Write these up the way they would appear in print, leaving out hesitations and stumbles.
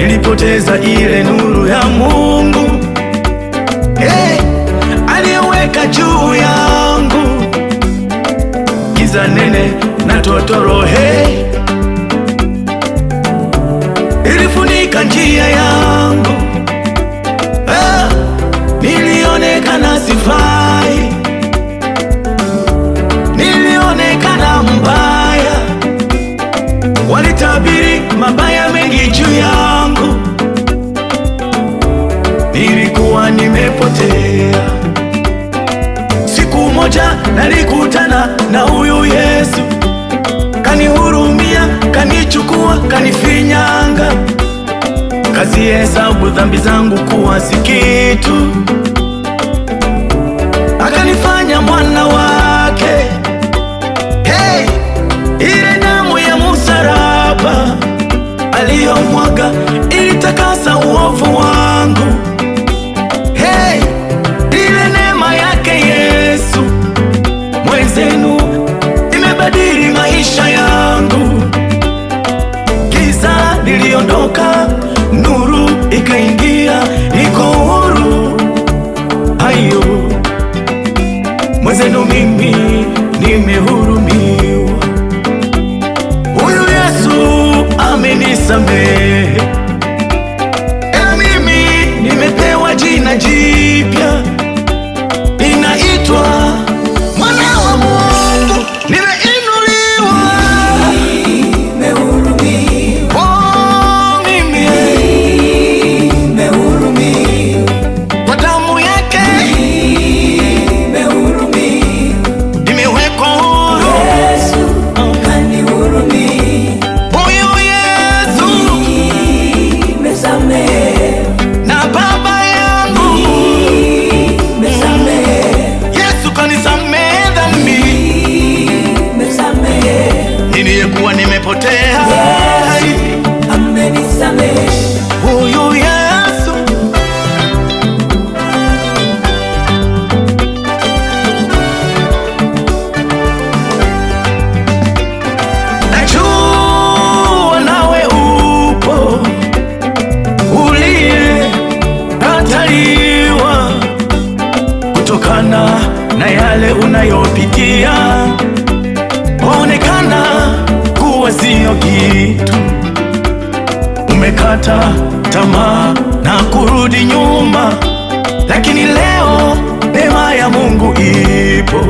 nilipoteza ile nuru ya Mungu, hey, aliyeweka juu yangu. Giza nene na totoro, hey, ilifunika njia yangu, nilionekana sifai, nilionekana mbaya, walitabiri mabaya mengi juu yangu, nilikuwa nimepotea. Siku moja nalikutana na huyu Yesu, kanihurumia, kanichukua, kanifinyanga, kazihesabu dhambi zangu kuwa si kitu, akanifanya mwana wake. Hey, ile damu ya msalaba aliyomwaga ilitakasa uovu wangu. Hey, ile neema yake Yesu mwenzenu imebadili maisha yangu. Giza liliondoka, nuru ikaingia, niko huru. Hayo mwenzenu mimi nimehurumiwa, huyu Yesu amenisamehe, na mimi nimepewa jina jipya, ninaitwa mwana wa Mungu, nimeinuliwa, nimehurumiwa. Oh, mimi nimehurumiwa kwa damu yake, nimewekwa huru. Yesu kanihurumia, huyu Yesu nimesamehe, na Baba yangu nimesamehe. Yesu kanisamehe dhambi, nimesamehe, niliyekuwa nimepotea, amenisamehe huyu Yesu. Najua nawe upo, uliyekataliwa kutokana na yale unayopitia, onekana kuwa sio kitu, umekata tamaa na kurudi nyuma, lakini leo neema ya Mungu ipo,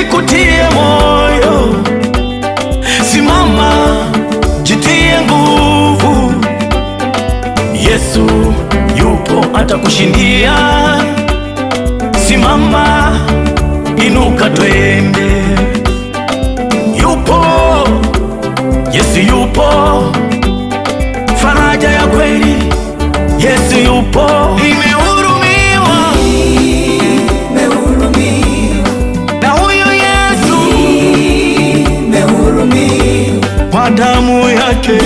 ikutie moyo. Simama, jitie nguvu, Yesu yupo atakushindia. Simama, inuka, twende. Yupo Yesu, yupo faraja ya kweli. Yesu yupo, nimehurumiwa, na huyu Yesu kwa damu yake.